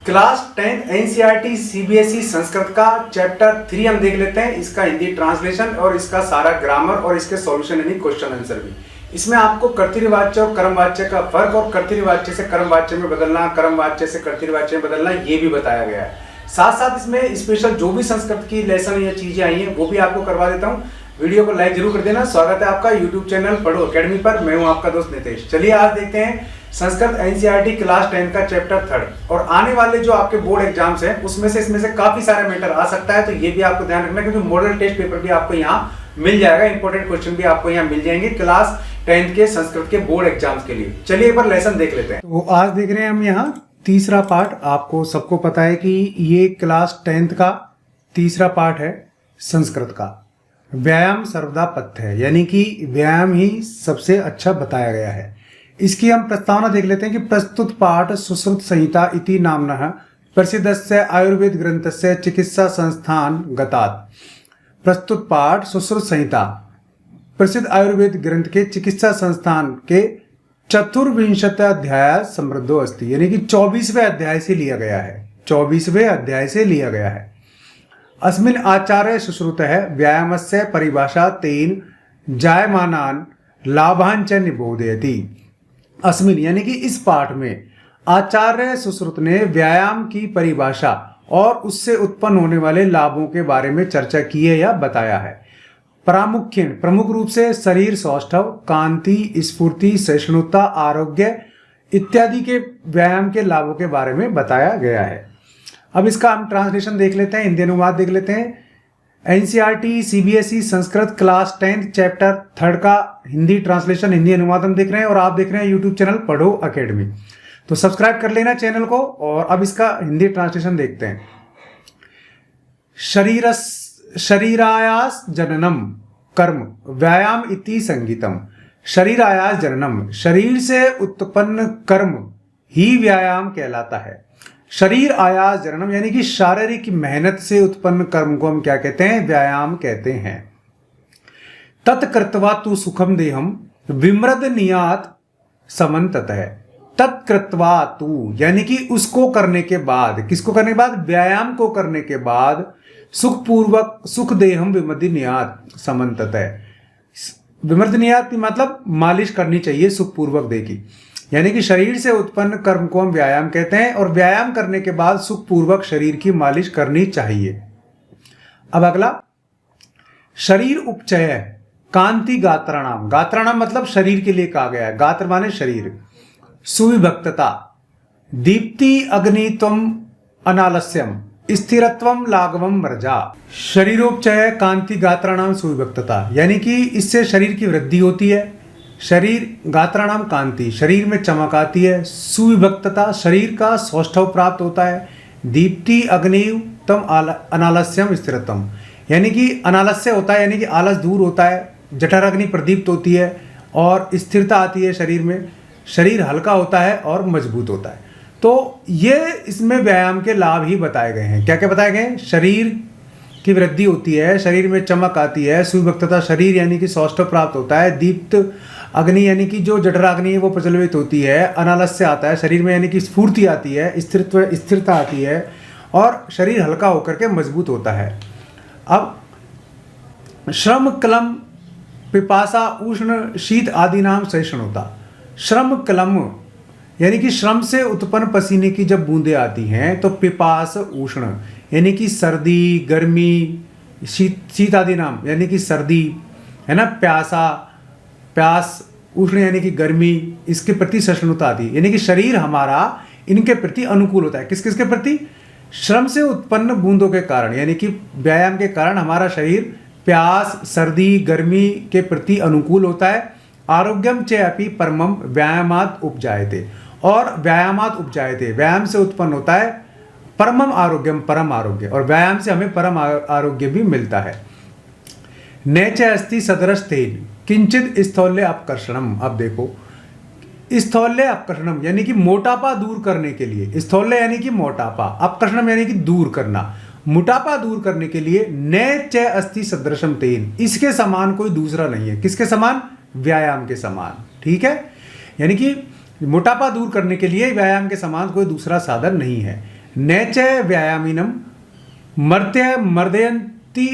Class 10th NCERT CBSE Sanskrit का chapter 3 हम देख लेते हैं। इसका हिंदी ट्रांसलेशन और इसका सारा ग्रामर और इसके सॉल्यूशन यानी क्वेश्चन आंसर भी। इसमें आपको कर्तृवाच्य और कर्मवाच्य का फर्क और कर्तृवाच्य से कर्मवाच्य में बदलना, कर्मवाच्य से कर्तृवाच्य में बदलना, ये भी बताया गया है। साथ साथ इसमें स्पेशल जो भी संस्कृत की लेसन या चीजें आई हैं वो भी आपको करवा देता हूँ। वीडियो को लाइक जरूर कर देना। स्वागत है आपका यूट्यूब चैनल पढ़ो अकेडमी पर। मैं हूं आपका दोस्त नितेश। चलिए आज देखते हैं संस्कृत एनसीईआरटी क्लास 10 का चैप्टर 3 और आने वाले जो आपके बोर्ड एग्जाम्स हैं उसमें से इसमें से काफी सारे मैटर आ सकता है, तो ये भी आपको ध्यान रखना क्योंकि मॉडल टेस्ट पेपर भी आपको यहाँ मिल जाएगा। इंपॉर्टेंट क्वेश्चन भी आपको यहाँ मिल जाएंगे क्लास 10 के संस्कृत के बोर्ड एग्जाम्स के लिए। चलिए एक बार लेसन देख लेते हैं। तो आज देख रहे हैं हम यहाँ तीसरा पार्ट। आपको सबको पता है कि ये क्लास 10th का तीसरा पार्ट है संस्कृत का। व्यायाम सर्वदा पथ्य है, यानी कि व्यायाम ही सबसे अच्छा बताया गया है। इसकी हम प्रस्तावना देख लेते हैं कि प्रस्तुत पाठ सुश्रुत संहिता इति नाम्नः प्रसिद्धस्य आयुर्वेद ग्रंथस्य चिकित्सा संस्थान गतात्। प्रस्तुत पाठ सुश्रुत संहिता प्रसिद्ध आयुर्वेद ग्रंथ के चिकित्सा संस्थान के 24वें अध्याय समृद्धो अस्ति, यानी कि 24वें अध्याय से लिया गया है। 24वें अध्याय से लिया गया है। अस्मिन् आचार्य शुश्रुतः व्यायामस्य परिभाषा तेन जायमानान् लाभान् च निबोधयति। अस्मिन् यानी कि इस पाठ में आचार्य सुश्रुत ने व्यायाम की परिभाषा और उससे उत्पन्न होने वाले लाभों के बारे में चर्चा की है या बताया है। प्रामुख्यन प्रमुख रूप से शरीर सौष्ठव, कांति, स्फूर्ति, सहिष्णुता, आरोग्य इत्यादि के व्यायाम के लाभों के बारे में बताया गया है। अब इसका हम ट्रांसलेशन देख लेते हैं, हिंदी अनुवाद देख लेते हैं। NCERT CBSE Sanskrit class 10 chapter 3 का हिंदी ट्रांसलेशन, हिंदी अनुवाद हम देख रहे हैं और आप देख रहे हैं यूट्यूब चैनल पढ़ो अकेडमी। तो सब्सक्राइब कर लेना चैनल को। और अब इसका हिंदी ट्रांसलेशन देखते हैं। शरीरायास जननम कर्म व्यायाम इति संगीतम। शरीरायास जननम, शरीर से उत्पन्न कर्म ही व्यायाम कहलाता है। शरीर आयास जननम यानी कि शारीरिक मेहनत से उत्पन्न कर्म को हम क्या कहते हैं? व्यायाम कहते हैं। तत्कृत्वा तु सुखम देहम विमृद नियात समन्ततः। तत्कृत्वा तु यानी कि उसको करने के बाद, किसको करने के बाद? व्यायाम को करने के बाद सुखपूर्वक सुख देहम विमृद नियात समन्ततः। विमृद नियात मतलब मालिश करनी चाहिए सुखपूर्वक देह की, यानी कि शरीर से उत्पन्न कर्म को हम व्यायाम कहते हैं और व्यायाम करने के बाद सुखपूर्वक शरीर की मालिश करनी चाहिए। अब अगला, शरीर उपचय कांति गात्राणाम। गात्राणाम मतलब शरीर के लिए कहा गया है। गात्र माने शरीर। सुविभक्तता दीप्ति अग्नित्वम अनालस्यम स्थिरत्वम लाघवम व्रजा। शरीरोपचय कांति गात्राणाम सुविभक्तता, यानी कि इससे शरीर की वृद्धि होती है। शरीर गात्राणाम कांति, शरीर में चमक आती है। सुविभक्तता, शरीर का सौष्ठव प्राप्त होता है। दीप्ति अग्निव तम अनालस्यम स्थिरतम, यानी कि अनालस्य होता है, यानी कि आलस दूर होता है। जठर अग्नि प्रदीप्त होती है और स्थिरता आती है शरीर में। शरीर हल्का होता है और मजबूत होता है। तो ये इसमें व्यायाम के लाभ ही बताए गए हैं। क्या क्या बताए गए हैं? शरीर की वृद्धि होती है, शरीर में चमक आती है। सुविभक्तता, शरीर यानी कि सौष्ठव प्राप्त होता है। दीप्त अग्नि यानी कि जो जठराग्नि है वो प्रज्वलित होती है। अनालस्य आता है शरीर में, यानी कि स्फूर्ति आती है, स्थिरता आती है और शरीर हल्का होकर के मजबूत होता है। अब श्रम क्लम पिपासा उष्ण शीत आदि नाम सहिष्णुता। श्रम क्लम यानी कि श्रम से उत्पन्न पसीने की जब बूंदें आती हैं तो पिपास उष्ण यानी कि सर्दी, गर्मी, शीत आदि नाम यानी कि सर्दी है ना, प्यास, उष्ण यानी कि गर्मी, इसके प्रति सहिष्णुता आती है, यानी कि शरीर हमारा इनके प्रति अनुकूल होता है। किस किस के प्रति? श्रम से उत्पन्न बूंदों के कारण, यानी कि व्यायाम के कारण हमारा शरीर प्यास, सर्दी, गर्मी के प्रति अनुकूल होता है। आरोग्यम च अपि परमम व्यायामात् उपजायते, और व्यायामात् उपजायते, व्यायाम से उत्पन्न होता है परमम आरोग्यम, परम आरोग्य, और व्यायाम से हमें परम आरोग्य भी मिलता है। नैच अस्ति सदरस्तेन किंचित स्थौल्य अपकर्षणम। अब देखो, स्थौल्य अपकर्षणम यानी कि मोटापा दूर करने के लिए। स्थौल्य यानी कि मोटापा, अपकर्षणम यानी कि दूर करना। मोटापा दूर करने के लिए नैच अस्ति सदृशम तेन, इसके समान कोई दूसरा नहीं है। किसके समान? व्यायाम के समान। ठीक है, यानी कि मोटापा दूर करने के लिए व्यायाम के समान कोई दूसरा साधन नहीं है। नैच व्यायामिनम मर्त्य मर्दयंती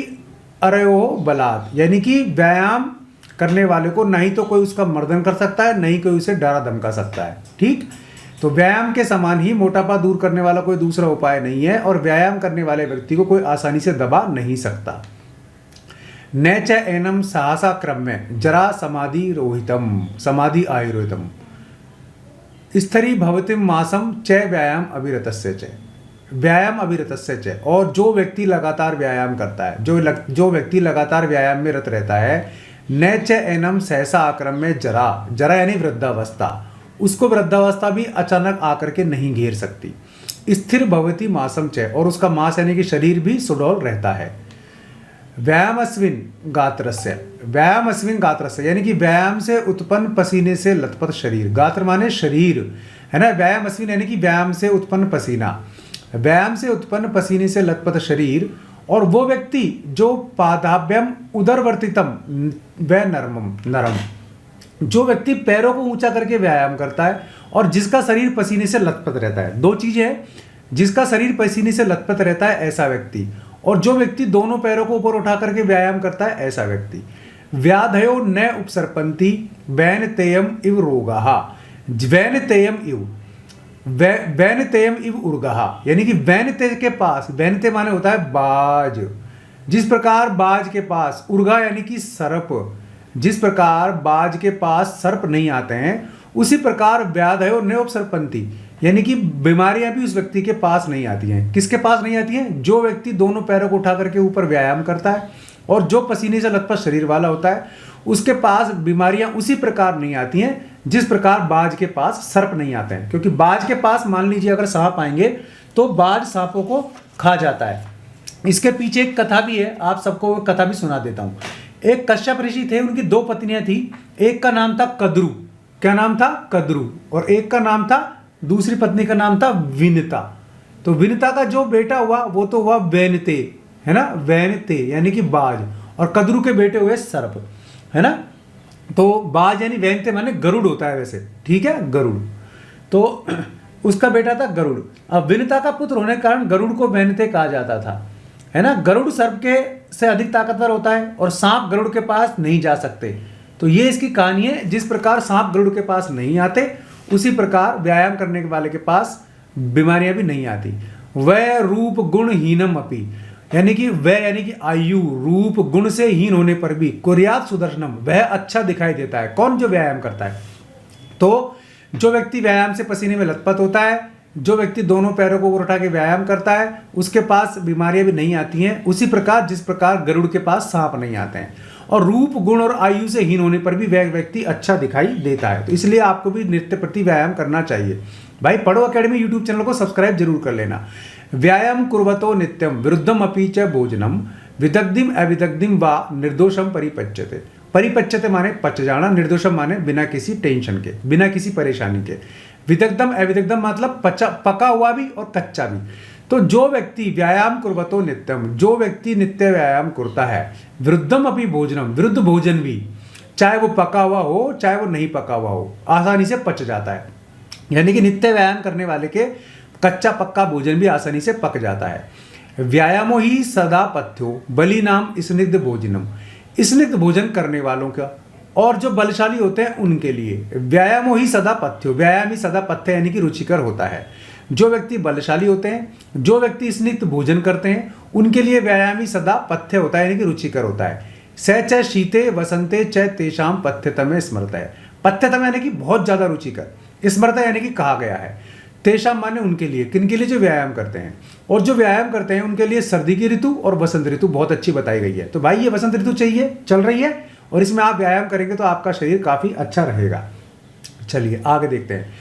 अरयो बलात्, यानी कि व्यायाम करने वाले को नहीं तो कोई उसका मर्दन कर सकता है, नहीं कोई उसे डरा धमका सकता है। ठीक, तो व्यायाम के समान ही मोटापा दूर करने वाला कोई दूसरा उपाय नहीं है, और व्यायाम करने वाले व्यक्ति को कोई आसानी से दबा नहीं सकता। नैच एनम साहसा क्रम्य जरा समाधि रोहितम समाधि आयुर्हितम स्थरी भवतिम मासम च व्यायाम अविरतस्य च, व्यायाम अविरतस्य च, और जो व्यक्ति लगातार व्यायाम करता है, जो व्यक्ति लगातार व्यायाम में रत रहता है, नैच एनम सहसा आक्रम्य जरा, जरा यानी वृद्धावस्था, उसको वृद्धावस्था भी अचानक आकर के नहीं घेर सकती। स्थिर भवती मासम च, और उसका मास यानी कि शरीर भी सुडौल रहता है। व्यायामस्विन गात्रस्य, व्यायामस्विन गात्रस्य यानी कि व्यायाम से उत्पन्न पसीने से लथपथ शरीर, गात्र माने शरीर है ना, व्यायामस्विन यानी कि व्यायाम से उत्पन्न पसीना, व्यायाम से उत्पन्न पसीने से लथपथ शरीर, और वो व्यक्ति जो पादाभ्यम उदरवर्तितम व नरम, जो व्यक्ति पैरों को ऊंचा करके व्यायाम करता है और जिसका शरीर पसीने से लथपथ रहता है, दो चीजें हैं, जिसका शरीर पसीने से लथपथ रहता है ऐसा व्यक्ति, और जो व्यक्ति दोनों पैरों को ऊपर उठा करके व्यायाम करता है ऐसा व्यक्ति। व्याधयो न उपसर्पन्ति वैन तेयम इव रोगाः, वैन तेयम इव, वैन तेयम इव उर्गाः, यानी कि वैनते के पास, वैनते माने होता है बाज, जिस प्रकार बाज के पास, उर्गा यानी कि सर्प, जिस प्रकार बाज के पास सर्प नहीं आते हैं, उसी प्रकार व्याधयो न उपसर्पन्ति यानी कि बीमारियां भी उस व्यक्ति के पास नहीं आती हैं। किसके पास नहीं आती हैं? जो व्यक्ति दोनों पैरों को उठा करके ऊपर व्यायाम करता है और जो पसीने से लथपथ शरीर वाला होता है, उसके पास बीमारियां उसी प्रकार नहीं आती हैं जिस प्रकार बाज के पास सर्प नहीं आते हैं। क्योंकि बाज के पास मान लीजिए अगर सांप आएंगे तो बाज सांपों को खा जाता है। इसके पीछे एक कथा भी है, आप सबको कथा भी सुना देता हूँ। एक कश्यप ऋषि थे, उनकी दो पत्नियां थी, एक का नाम था कद्रु, क्या नाम था? कद्रु, और एक का नाम था, दूसरी पत्नी का नाम था विनिता। तो विनिता का जो बेटा हुआ वो तो हुआ वैनते, है ना, वैनते यानी कि बाज, और कद्रु के बेटे हुए सर्प, है ना। तो बाज यानी वैनते माने गरुड़ होता है वैसे, ठीक है, गरुड़। तो उसका बेटा था गरुड़। अब विनिता का पुत्र होने के कारण गरुड़ को वैनते कहा जाता था, है ना। गरुड़ सर्प के से अधिक ताकतवर होता है और सांप गरुड़ के पास नहीं जा सकते। तो ये इसकी कहानी है। जिस प्रकार सांप गरुड़ के पास नहीं आते, उसी प्रकार व्यायाम करने वाले के पास बीमारियां भी नहीं आती। वह रूप गुण हीनम अपि, यानी कि वह यानी कि आयु, रूप गुण से हीन होने पर भी कुर्यात सुदर्शनम, वह अच्छा दिखाई देता है। कौन? जो व्यायाम करता है। तो जो व्यक्ति व्यायाम से पसीने में लथपथ होता है, जो व्यक्ति दोनों पैरों को ऊपर उठा के व्यायाम करता है, उसके पास बीमारियां भी नहीं आती हैं। उसी प्रकार जिस प्रकार गरुड़ के पास सांप नहीं आते हैं, और रूप गुण और आयु से हीन होने पर भी वह व्यक्ति अच्छा दिखाई देता है। तो इसलिए आपको भी नित्य प्रति व्यायाम करना चाहिए। भाई पढ़ो अकेडमी यूट्यूब चैनल को सब्सक्राइब जरूर कर लेना। व्यायाम कुर्वतो नित्यम विरुद्धम अपि च भोजनम विदग्धिम अविदग्धिम वा निर्दोषम परिपच्यते। परिपच्यते माने पच जाना, निर्दोषम माने बिना किसी टेंशन के, बिना किसी परेशानी के। विदग्धम अविदग्धम मतलब पका हुआ भी और कच्चा भी। तो जो व्यक्ति व्यायाम कुर्वतो नित्यम, जो व्यक्ति नित्य व्यायाम करता है, विरुद्धम अपि भोजनम, विरुद्ध भोजन भी, चाहे वो पका हुआ हो चाहे वो नहीं पका हुआ हो, आसानी से पच जाता है। यानी कि नित्य व्यायाम करने वाले के कच्चा पक्का भोजन भी आसानी से पक जाता है। व्यायामो ही सदा पथ्यो बली नाम स्निग्ध भोजनम, स्निग्ध भोजन करने वालों का और जो बलशाली होते हैं उनके लिए व्यायामो ही सदा पथ्यो, व्यायाम ही सदा पथ्य यानी कि रुचिकर होता है। जो व्यक्ति बलशाली होते हैं, जो व्यक्ति स्निग्ध भोजन करते हैं, उनके लिए व्यायाम ही सदा पथ्य होता है यानी कि रुचिकर होता है। स च शीते वसंते च तेषाम पथ्यतमे स्मृत है। पथ्यतम यानी कि बहुत ज्यादा रुचिकर, स्मृत यानी कि कहा गया है। तेषाम माने उनके लिए, किनके लिए? जो व्यायाम करते हैं। और जो व्यायाम करते हैं उनके लिए सर्दी की ऋतु और वसंत ऋतु बहुत अच्छी बताई गई है। तो भाई ये वसंत ऋतु चाहिए, चल रही है, और इसमें आप व्यायाम करेंगे तो आपका शरीर काफी अच्छा रहेगा। चलिए आगे देखते हैं।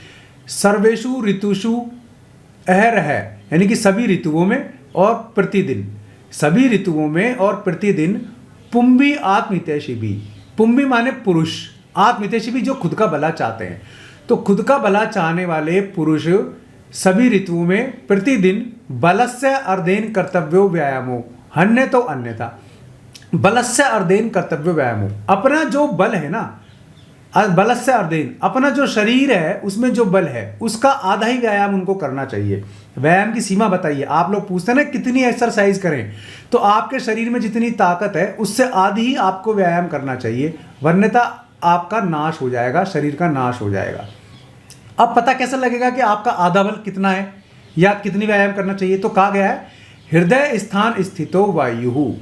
सर्वेषु ऋतुषु अहरह, यानी कि सभी ऋतुओं में और प्रतिदिन, सभी ऋतुओं में और प्रतिदिन पुंबी आत्महितैषी भी, पुंबी माने पुरुष, आत्महितैषी भी जो खुद का भला चाहते हैं। तो खुद का भला चाहने वाले पुरुष सभी ऋतुओं में प्रतिदिन बलस्य अर्धेन कर्तव्यो व्यायामो, हन्य तो अन्यथा, बलस्य अर्धेन कर्तव्यो व्यायामो, अपना जो बल है ना, बलस्य अर्धेन, अपना जो शरीर है उसमें जो बल है उसका आधा ही व्यायाम उनको करना चाहिए। व्यायाम की सीमा बताइए। आप लोग पूछते हैं ना कितनी एक्सरसाइज करें, तो आपके शरीर में जितनी ताकत है उससे आधी ही आपको व्यायाम करना चाहिए, वरन्यथा आपका नाश हो जाएगा, शरीर का नाश हो जाएगा। अब पता कैसे लगेगा कि आपका आधा बल कितना है या कितनी व्यायाम करना चाहिए? तो कहा गया है हृदय स्थान स्थितो वायु,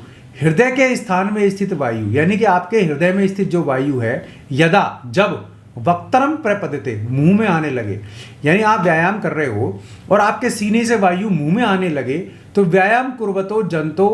हृदय के स्थान में स्थित वायु, यानी कि आपके हृदय में स्थित जो वायु है, यदा जब वक्तरम प्रपदते, मुंह में आने लगे, यानी आप व्यायाम कर रहे हो और आपके सीने से वायु मुंह में आने लगे, तो व्यायाम कुर्वतो जंतो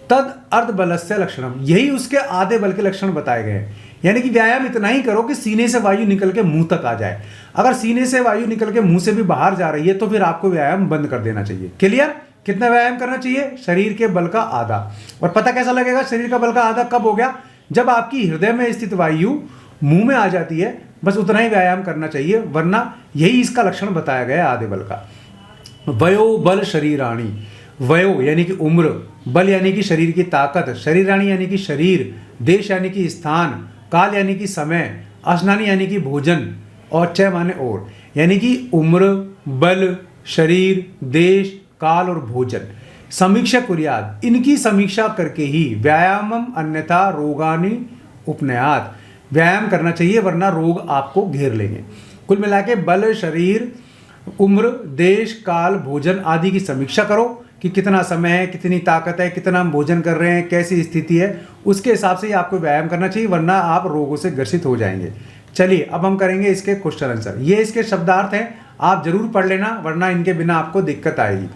तद अर्ध बलस्य लक्षणम, यही उसके आधे बल के लक्षण बताए गए हैं। यानी कि व्यायाम इतना ही करो कि सीने से वायु निकल के मुंह तक आ जाए। अगर सीने से वायु निकल के मुंह से भी बाहर जा रही है तो फिर आपको व्यायाम बंद कर देना चाहिए। क्लियर? कितना व्यायाम करना चाहिए? शरीर के बल का आधा। और पता कैसा लगेगा शरीर का बल का आधा कब हो गया? जब आपकी हृदय में स्थित वायु मुंह में आ जाती है, बस उतना ही व्यायाम करना चाहिए, वरना यही इसका लक्षण बताया गया है आधे बल का। वयो बल शरीराणी, वयो यानी कि उम्र, बल यानी कि शरीर की ताकत, शरीराणी यानी कि शरीर, देश यानी कि स्थान, काल यानी कि समय, असनानी यानी कि भोजन, और चय माने और, यानी कि उम्र, बल, शरीर, देश, काल और भोजन। समीक्षा कुर्याद, इनकी समीक्षा करके ही व्यायामम अन्यथा रोगानि उपनयात, व्यायाम करना चाहिए वरना रोग आपको घेर लेंगे। कुल मिला के बल, शरीर, उम्र, देश, काल, भोजन आदि की समीक्षा करो कि कितना समय है, कितनी ताकत है, कितना हम भोजन कर रहे हैं, कैसी स्थिति है, उसके हिसाब से ही आपको व्यायाम करना चाहिए, वरना आप रोगों से ग्रसित हो जाएंगे। चलिए अब हम करेंगे इसके क्वेश्चन आंसर। ये इसके शब्दार्थ हैं, आप जरूर पढ़ लेना, वरना इनके बिना आपको दिक्कत आएगी।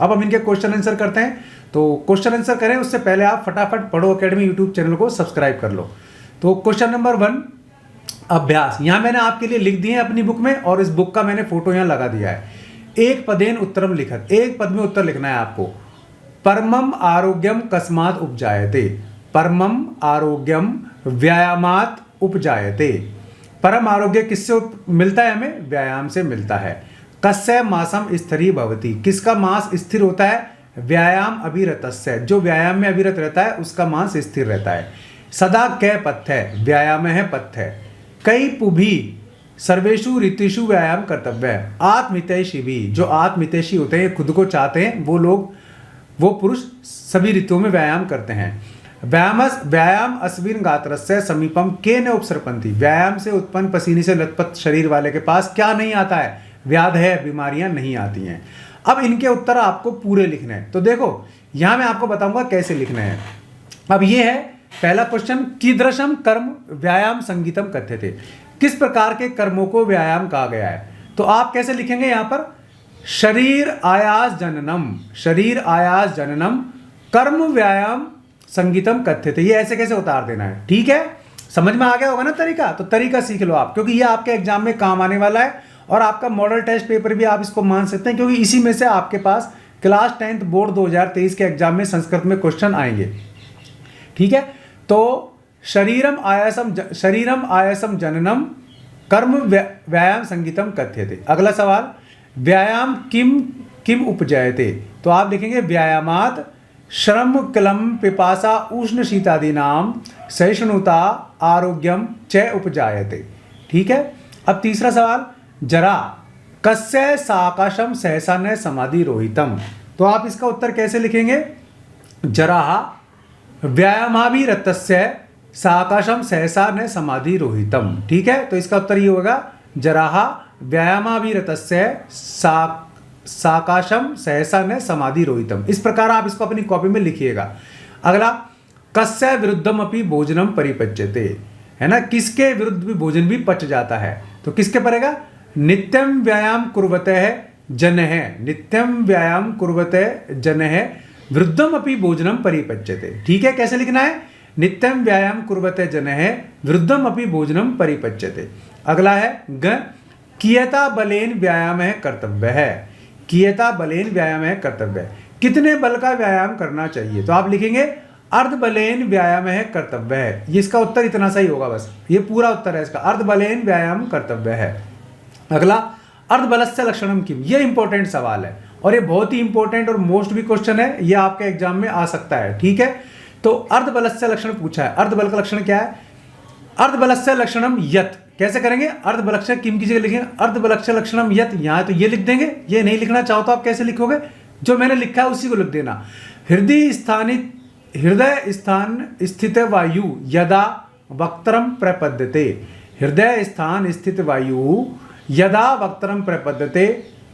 अब हम इनके क्वेश्चन आंसर करते हैं। तो क्वेश्चन आंसर करें उससे पहले आप फटाफट पढ़ो अकेडमी यूट्यूब चैनल को सब्सक्राइब कर लो। तो क्वेश्चन नंबर 1 अभ्यास, यहाँ मैंने आपके लिए लिख दिए हैं अपनी बुक में, और इस बुक का मैंने फोटो यहाँ लगा दिया है। एक पदेन उत्तरम लिखत, एक पद में उत्तर लिखना है आपको। परमम आरोग्यम कस्मात उपजायते, परमम आरोग्यम व्यायामात उपजायते, परम आरोग्य किससे मिलता है? हमें व्यायाम से मिलता है। कस्य मासम स्थिरी भवति, किसका मास स्थिर होता है? व्यायाम अभिरतस्य, जो व्यायाम में अभिरत रहता है उसका मास स्थिर रहता है। सदा कै पथ्य, व्यायाम है पथ्य। कई पुभी सर्वेशु ऋतुषु व्यायाम कर्तव्य, आत्महितैषी भी, जो आत्महितैषी होते हैं, खुद को चाहते हैं, वो लोग, वो पुरुष सभी ऋतुओं में व्यायाम करते हैं। व्यायाम अस्मिन् गात्रस्य समीपम के न उपसर्पन्ति, व्यायाम से उत्पन्न पसीने से लथपथ शरीर वाले के पास क्या नहीं आता है? व्याध है, बीमारियां नहीं आती हैं। अब इनके उत्तर आपको पूरे लिखने हैं। तो देखो यहां मैं आपको बताऊंगा कैसे लिखने हैं। अब ये है पहला क्वेश्चन, कीदृशम कर्म व्यायाम संगीतम कथ्यते, किस प्रकार के कर्मों को व्यायाम कहा गया है? तो आप कैसे लिखेंगे यहां पर? शरीर आयास जननम, शरीर आयास जननम कर्म व्यायाम संगीतम कथ्यते, ये ऐसे कैसे उतार देना है। ठीक है, समझ में आ गया होगा ना तरीका? तो तरीका सीख लो आप, क्योंकि ये आपके एग्जाम में काम आने वाला है, और आपका मॉडल टेस्ट पेपर भी आप इसको मान सकते हैं, क्योंकि इसी में से आपके पास क्लास 10th बोर्ड 2023 के एग्जाम में संस्कृत में क्वेश्चन आएंगे। ठीक है, तो शरीरम आयासम जननम कर्म व्यायाम संगीतम कथ्यते। अगला सवाल, व्यायाम किम उपजायते, तो आप लिखेंगे व्यायामात श्रम क्लम पिपासा उष्ण शीतादीनाम सहिष्णुता आरोग्यम च उपजायते। ठीक है, अब तीसरा सवाल, जरा कस्य साकाशम सहसा न समाधि रोहितम, तो आप इसका उत्तर कैसे लिखेंगे? जरा व्यायामाभिरतस्य साकाशम सहसा न समाधि रोहितम। ठीक है, तो इसका उत्तर ये होगा, जरा व्यायामाभिरतस्य साकाशम सहसा न समाधि रोहितम। इस प्रकार आप इसको अपनी कॉपी में लिखिएगा। अगला, कस्य विरुद्धम अपि भोजनम परिपच्यते, है ना, किसके विरुद्ध भी भोजन भी पच जाता है, तो किसके पड़ेगा? नित्यम व्यायाम कुर्वते जनः, नित्यम व्यायाम कुर्वते जनः वृद्धम अपि भोजनम परिपच्यते। ठीक है, कैसे लिखना है? नित्यम व्यायाम कुर्वते जनः वृद्धम अपि भोजनम परिपच्यते। अगला है ग, कियता बलेन व्यायाम है कर्तव्य है, कियता बलेन व्यायाम है कर्तव्य, कितने बल का व्यायाम करना चाहिए? तो आप लिखेंगे अर्ध बलेन व्यायाम है कर्तव्य है। ये इसका उत्तर इतना सही होगा, बस ये पूरा उत्तर है इसका, अर्ध बलेन व्यायाम कर्तव्य है। अगला, अर्ध बलस्य लक्षणम किम, ये इंपॉर्टेंट सवाल है, और ये बहुत ही इंपॉर्टेंट और मोस्ट भी क्वेश्चन है, ये आपके एग्जाम में आ सकता है। ठीक है, तो अर्ध बलस्य लक्षण पूछा है, अर्ध बल का लक्षण क्या है? अर्ध बलस्य लक्षणम यत, कैसे करेंगे? अर्धबलक्षण किम की जगह लिखेंगे अर्धबलक्षण लक्षणम यत, यहाँ तो ये लिख देंगे, ये नहीं लिखना चाहो तो आप कैसे लिखोगे? जो मैंने लिखा है उसी को लिख देना। हृदय स्थान स्थित वायु यदा वक्त्रम प्रपद्यते, हृदय स्थान स्थित वायु यदा वक्त्रम प्रपद्यते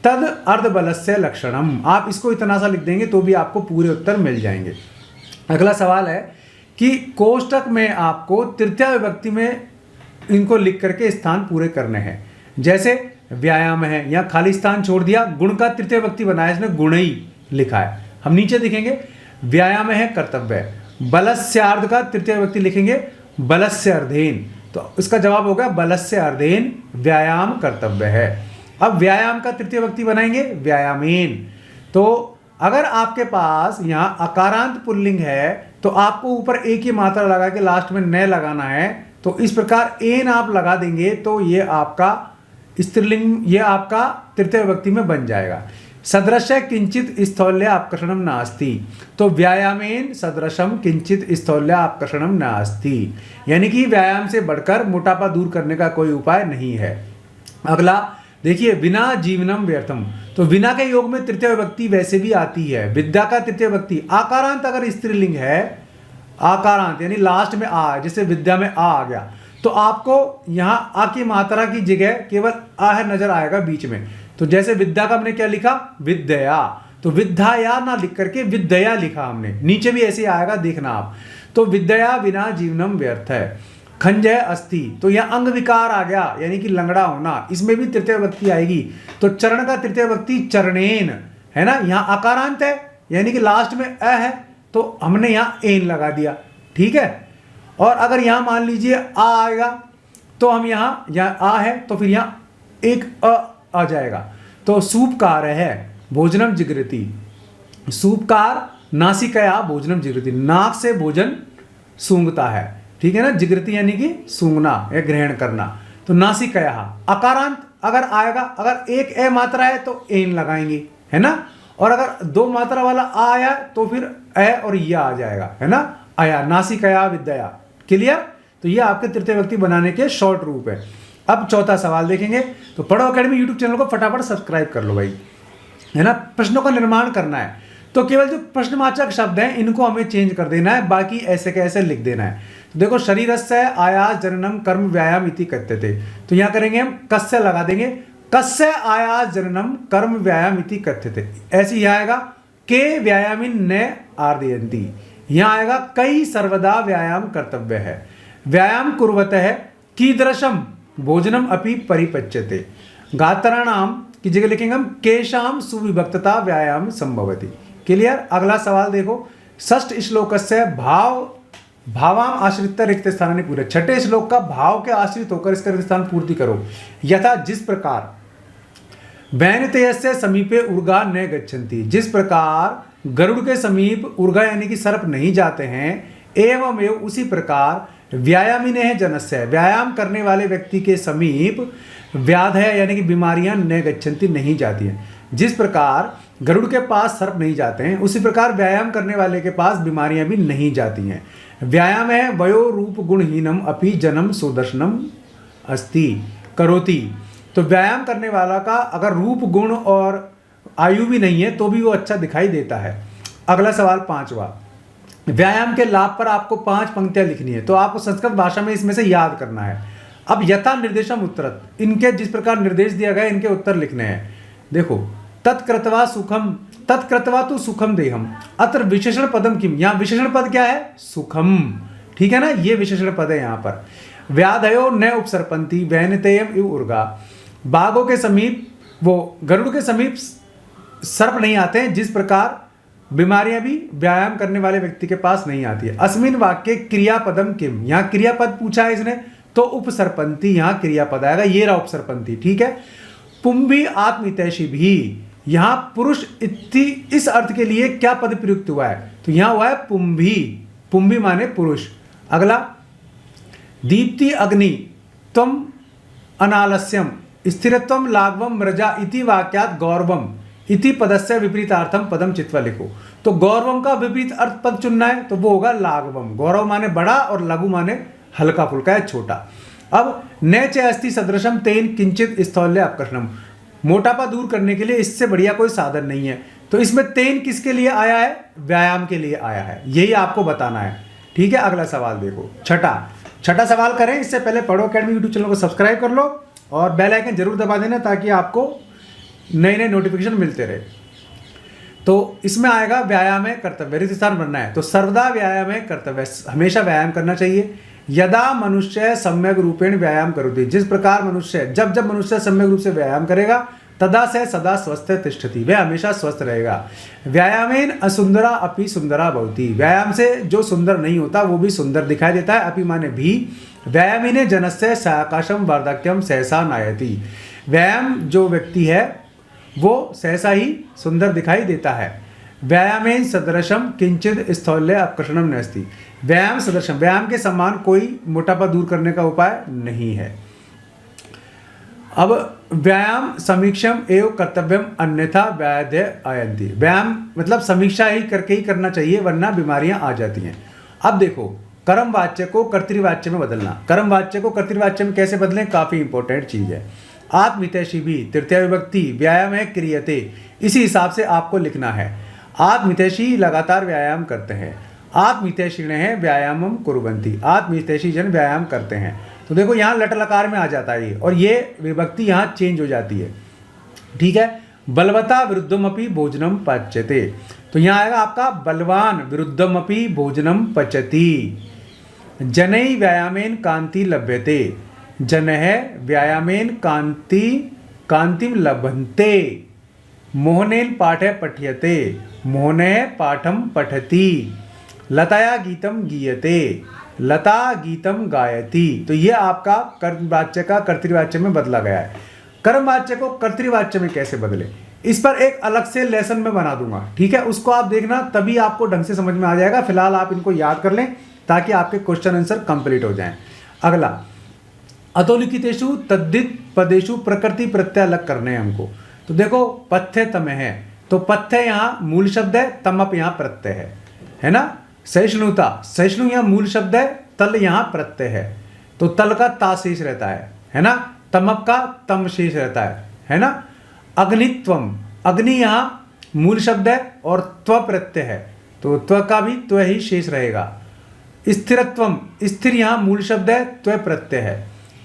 तद अर्धबलस्य लक्षणम। आप इसको इतना सा लिख देंगे तो भी आपको पूरे उत्तर मिल जाएंगे। अगला सवाल है कि कोष्टक में आपको तृतीय विभक्ति में इनको लिख करके स्थान पूरे करने हैं। जैसे व्यायाम है, यहाँ खाली स्थान छोड़ दिया, गुण का तृतीय विभक्ति बनाया, इसने गुणई लिखा है। हम नीचे लिखेंगे व्यायाम है कर्तव्य, बलस्यार्ध का तृतीय विभक्ति लिखेंगे बलस्य अर्धेन, तो इसका जवाब होगा बलस्य अर्धेन व्यायाम कर्तव्य है। अब व्यायाम का तृतीय विभक्ति बनाएंगे व्यायामेन। तो अगर आपके पास यहाँ अकारांत पुल्लिंग है तो आपको ऊपर एक ही मात्रा लगा के लास्ट में न लगाना है, तो इस प्रकार एन आप लगा देंगे तो ये आपका स्त्रीलिंग, ये आपका तृतीय विभक्ति में बन जाएगा। सदृश्य किंचित स्थौल्य आकर्षणम नास्ति, तो व्यायामेन सदृशम किंचित स्थौल्य आकर्षणम नास्ति, यानी कि व्यायाम से बढ़कर मोटापा दूर करने का कोई उपाय नहीं है। अगला देखिए विना जीवनम व्यर्थम, तो विना के योग में तृतीय विभक्ति वैसे भी आती है। विद्या का तृतीय विभक्ति आकारांत अगर स्त्रीलिंग है, आकारांत यानी लास्ट में आ, जैसे विद्या में आ गया, तो आपको यहाँ आ की मात्रा की जगह केवल आ है नजर आएगा बीच में। तो जैसे विद्या का हमने क्या लिखा विद्या, तो विद्या ना लिख करके विद्या लिखा हमने, नीचे भी ऐसे आएगा देखना आप। तो विद्या विना जीवनम व्यर्थ है। खंजय अस्थि, तो यह अंग विकार आ गया यानी कि लंगड़ा होना, इसमें भी तृतीय विभक्ति आएगी। तो चरण का तृतीय विभक्ति चरणेन है ना, यहाँ अकारांत है यानी कि लास्ट में अ है तो हमने यहाँ एन लगा दिया, ठीक है। और अगर यहाँ मान लीजिए आ आएगा तो हम यहाँ आ है तो फिर यहाँ एक आ जाएगा। तो सूपकार है भोजनम जिगृति, सूपकार नासिकया भोजनम जिगृति, नाक से भोजन सूंघता है, ठीक है ना। जिगृति यानी कि सूंघना या ग्रहण करना। तो नासिकया अकारांत अगर आएगा, अगर एक ए मात्रा है तो एन लगाएंगे, है ना। और अगर दो मात्रा वाला आ आया तो फिर ए और या आ जाएगा, है ना। आया नासिकया विद्या, क्लियर। तो ये आपके तृतीय विभक्ति बनाने के शॉर्ट रूप है। अब चौथा सवाल देखेंगे। तो पढ़ो अकेडमी यूट्यूब चैनल को फटाफट सब्सक्राइब कर लो भाई, है ना। प्रश्नों का निर्माण करना है तो केवल जो प्रश्नवाचक शब्द हैं इनको हमें चेंज कर देना है, बाकी ऐसे के ऐसे लिख देना है। तो देखो शरीरस्य आयास जननम कर्म व्यायाम इति कथ्यते, तो यहाँ करेंगे हम कस्य लगा देंगे, कस्य आयास जननम कर्म व्यायाम इति कथ्यते। ऐसे ही आएगा के व्यायामिन न आर्दयन्ति, यहाँ आएगा कई सर्वदा व्यायाम कर्तव्य है। व्यायाम कुर्वतः कीदृशम भोजनम अपि परिपच्यते, गात्राणाम की जगह लिखेंगे हम केशाम सुविभक्तता व्यायाम संभवति, क्लियर। अगला सवाल देखो, षष्ठ श्लोक से भावाम आश्रित रिक्त स्थान पूरे, छठे श्लोक का भाव के आश्रित होकर इसका रिक्त स्थान पूर्ति करो। यथा जिस प्रकार वैनतेय से समीपे उर्गा न गच्छन्ति, जिस प्रकार गरुड़ के समीप उर्गा यानी कि सर्प नहीं जाते हैं, एवं उसी प्रकार व्यायामिने जनस्य, व्यायाम करने वाले व्यक्ति के समीप व्याधय यानी कि बीमारियां न गच्छन्ति नहीं जाती हैं। जिस प्रकार गरुड़ के पास सर्प नहीं जाते हैं उसी प्रकार व्यायाम करने वाले के पास बीमारियां भी नहीं जाती हैं। व्यायाम है वयो रूप गुणहीनम अपि जनम सुदर्शनम अस्ति करोति, तो व्यायाम करने वाला का अगर रूप गुण और आयु भी नहीं है तो भी वो अच्छा दिखाई देता है। अगला सवाल पांचवा, व्यायाम के लाभ पर आपको 5 पंक्तियां लिखनी है, तो आपको संस्कृत भाषा में इसमें से याद करना है। अब यथा निर्देशम उत्तरत, इनके जिस प्रकार निर्देश दिया गया इनके उत्तर लिखने हैं। देखो तत्कृत्वा सुखम, तत्कृत्वा तो सुखम देहम, अत्र विशेषण पदम किम, यहाँ विशेषण पद क्या है सुखम, ठीक है ना, ये विशेषण पद है यहाँ पर। व्याधयो न उपसर्पंती वैनतेयम इव उर्गा, बाघों के समीप वो गरुड़ के समीप सर्प नहीं आते हैं, जिस प्रकार बीमारियां भी व्यायाम करने वाले व्यक्ति के पास नहीं आती है। अस्मिन वाक्य क्रियापदम किम, यहाँ क्रियापद पूछा है इसने तो उपसर्पंती यहाँ क्रियापद आएगा, ये रहा उपसर्पंती, ठीक है। पुंभी आत्महितैषी भी, यहाँ पुरुष इति इस अर्थ के लिए क्या पद प्रयुक्त हुआ है, तो यहाँ हुआ है पुंभी, पुंभी माने पुरुष। अगला दीप्ति अग्नि तम अनालस्यम स्थिरत्वम लाघवम मृजा इति वाक्यात गौरवम इति पदस्य विपरीतार्थम पदम चित्वा लिखो। तो गौरवम का विपरीत अर्थ पद चुनना है तो वो होगा लाघवम। गौरव माने बड़ा और लघु माने हल्का फुल्का है छोटा। अब न च अस्ति सदृशम तेन किंचित स्थौल्य अपकर्षणम, मोटापा दूर करने के लिए इससे बढ़िया कोई साधन नहीं है। तो इसमें तेन किसके लिए आया है? व्यायाम के लिए आया है, यही आपको बताना है। ठीक है, अगला सवाल देखो, छठा सवाल करें इससे पहले पढ़ो अकेडमी यूट्यूब चैनल को सब्सक्राइब कर लो और बेल आइकन जरूर दबा देना ताकि आपको नए नए नोटिफिकेशन मिलते रहे। तो इसमें आएगा व्यायाम है कर्तव्य, रिक्त स्थान बनना है। तो सर्वदा व्यायाम है कर्तव्य, हमेशा व्यायाम करना चाहिए। यदा मनुष्य सम्यक रूपेण व्यायाम करोति, जिस प्रकार मनुष्य जब मनुष्य सम्यक रूप से व्यायाम करेगा तदा से सदा स्वस्थ तिष्ठति, वह हमेशा स्वस्थ रहेगा। व्यायामेन असुंदरा अपि सुंदरा भवति, व्यायाम से जो सुंदर नहीं होता वो भी सुंदर दिखाई देता है। अपि माने भी, व्यायामिने जनस्य साकाशम वार्धक्यम सहसा नायति, व्यायाम जो व्यक्ति है वो सहसा ही सुंदर दिखाई देता है। व्यायामेन सदृशम किंचित स्थौल्य अपकर्षणम नास्ति, व्यायाम सदृशम, व्यायाम के समान कोई मोटापा दूर करने का उपाय नहीं है। अब व्यायाम समीक्षम एवं कर्तव्यम अन्यथा व्याधि आयन्ति, व्यायाम मतलब समीक्षा ही करके ही करना चाहिए वरना बीमारियां आ जाती हैं। अब देखो, कर्म वाच्य को कर्तृवाच्य में बदलना, कर्म वाच्य को कर्तृवाच्य में कैसे बदलें, काफी इंपॉर्टेंट चीज है। आत्महितैषी भी तृतीय विभक्ति व्यायाम है क्रियते, इसी हिसाब से आपको लिखना है। आत्महितैषी लगातार व्यायाम करते हैं, आत्महितैषिण है व्यायामम कुर्वन्ति, आत्महितैषी जन व्यायाम करते हैं। तो देखो यहाँ लट लकार में आ जाता है ये, और ये विभक्ति यहाँ चेंज हो जाती है। ठीक है, बलवता विरुद्धमपि भोजनम पच्यते, तो यहाँ आएगा आपका बलवान विरुद्धमपि भोजनम पचति। जनै व्यायामेन कांति लभ्यते, जनः व्यायामेन कांतिम लभन्ते। मोहनेन पाठः पठ्यते, मोहनः पाठम पठति। लताया गीतम गीयते, लता गीतम गायति। तो ये आपका कर्मवाच्य का कर्तृवाच्य में बदला गया है। कर्मवाच्य को कर्तृवाच्य में कैसे बदले, इस पर एक अलग से लेसन में बना दूंगा। ठीक है, उसको आप देखना, तभी आपको ढंग से समझ में आ जाएगा। फिलहाल आप इनको याद कर लें ताकि आपके क्वेश्चन आंसर कंप्लीट हो जाएं। अगला, अतोलिखितेषु तद्धित पदेषु प्रकृति प्रत्यय अलग करने हैं हमको। तो देखो, पथ्य तम है, तो पथ्य यहाँ मूल शब्द है, तमप यहाँ प्रत्यय है ना। सहिष्णुता, सहिष्णु यहाँ मूल शब्द है, तल यहाँ प्रत्यय है, तो तल का ता शेष रहता है ना। तमप का तम शेष रहता है ना। अग्नित्वम, अग्नि यहाँ मूल शब्द है और त्व प्रत्यय है, तो त्व का भी त्व ही शेष रहेगा। स्थिरत्वम, स्थिर यहाँ मूल शब्द है, त्व प्रत्यय है।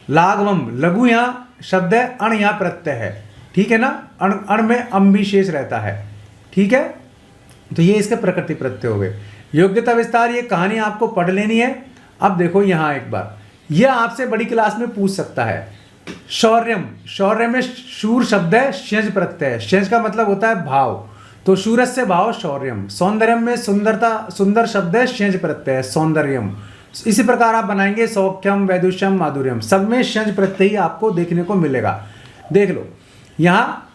लाघवम, लघु यहाँ शब्द है, अण यहाँ प्रत्यय है। ठीक है ना, अण में अम भी शेष रहता है। ठीक है, तो ये इसके प्रकृति प्रत्यय हो गए। योग्यता विस्तार, ये कहानी आपको पढ़ लेनी है। अब देखो यहाँ एक बार, यह आपसे बड़ी क्लास में पूछ सकता है। शौर्यम, शौर्य में शूर शब्द है, शेज प्रत्यय, शेज का मतलब होता है भाव, तो शूरज से भाव शौर्यम। सौंदर्यम में सुंदरता, सुंदर शब्द है, शेज प्रत्यय सौंदर्यम। इसी प्रकार आप बनाएंगे सौख्यम, वैदुष्यम, माधुर्यम, सब में शेज प्रत्यय ही आपको देखने को मिलेगा। देख लो, यहाँ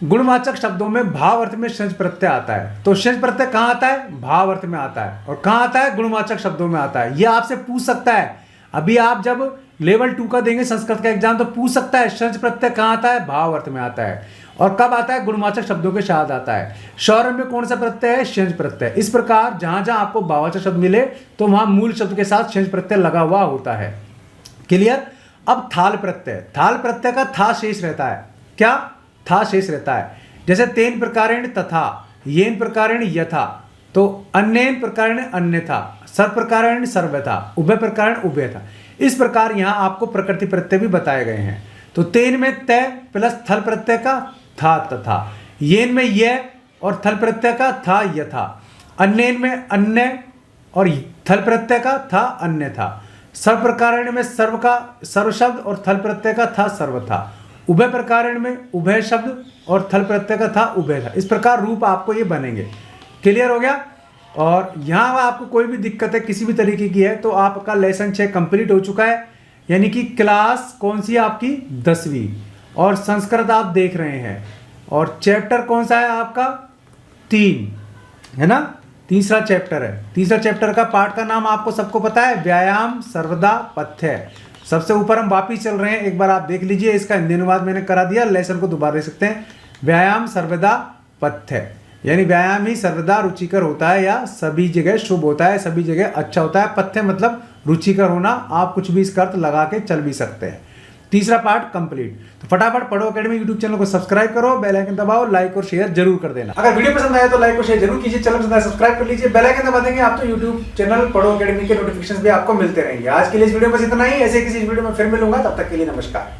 गुणवाचक शब्दों में भाव अर्थ में शेज प्रत्यय आता है, तो शेज प्रत्यय कहाँ आता है? भाव अर्थ में आता है। और कहाँ आता है? गुणवाचक शब्दों में आता है। यह आपसे पूछ सकता है, अभी आप जब लेवल 2 का देंगे संस्कृत का एग्जाम, तो पूछ सकता है शेज प्रत्यय कहाँ आता है? भाव अर्थ में आता है। और कब आता है? गुणवाचक शब्दों के साथ आता है। शौर्य में कौन सा प्रत्यय है? शेज प्रत्यय। इस प्रकार जहां जहां आपको भाववाचक शब्द मिले तो वहां मूल शब्द के साथ शेज प्रत्यय लगा हुआ होता है। क्लियर? अब थाल प्रत्यय, थाल प्रत्यय का था शेष रहता है। क्या? था शेष रहता है। जैसे तेन प्रकारेण तथा, येन प्रकारेण यथा, तो अन्येन प्रकारेण अन्यथा, सर्व प्रकारेण सर्वथा, उभय प्रकारेण उभयथा। इस प्रकार यहाँ आपको प्रकृति प्रत्यय भी बताए गए हैं। तो तेन में तय प्लस थल प्रत्यय का था तथा, येन में यह और थल प्रत्यय का था यथा, अन्येन में अन्य और थल प्रत्यय का था अन्यथा, सर्व प्रकारेण में सर्व का सर्व शब्द और थल प्रत्यय का था सर्वथा, उभय प्रकारेण में उभय शब्द और थल प्रत्यय का था उभय था। इस प्रकार रूप आपको ये बनेंगे। क्लियर हो गया? और यहाँ आपको कोई भी दिक्कत है किसी भी तरीके की है तो आपका लेसन 6 कंप्लीट हो चुका है। यानी कि क्लास कौन सी है आपकी? 10वीं। और संस्कृत आप देख रहे हैं। और चैप्टर कौन सा है आपका? 3 है ना, तीसरा चैप्टर है। तीसरा चैप्टर का पाठ का नाम आपको सबको पता है, व्यायाम सर्वदा पथ्य। सबसे ऊपर हम वापिस चल रहे हैं, एक बार आप देख लीजिए। इसका हिंदी अनुवाद मैंने करा दिया, लेसन को दोबारा देख सकते हैं। व्यायाम सर्वदा पथ्य, यानी व्यायाम ही सर्वदा रुचिकर होता है या सभी जगह शुभ होता है, सभी जगह अच्छा होता है। पथ्य मतलब रुचिकर होना, आप कुछ भी इसका अर्थ लगा के चल भी सकते हैं। तीसरा पार्ट कंप्लीट। तो फटाफट पढ़ो अकेडमी यूट्यूब चैनल को सब्सक्राइब करो, बेल आइकन दबाओ, लाइक और शेयर जरूर कर देना। अगर वीडियो पसंद आया तो लाइक और शेयर जरूर कीजिए, चैनल पसंद आया सब्सक्राइब कर लीजिए, बेल आइकन दबा देंगे आप तो यूट्यूब चैनल पढ़ो अकेडमी के नोटिफिकेशन भी आपको मिलते रहेंगे। आज के लिए इस वीडियो में बस इतना ही, ऐसे किसी वीडियो में फिर मिलूंगा, तब तक के लिए नमस्कार।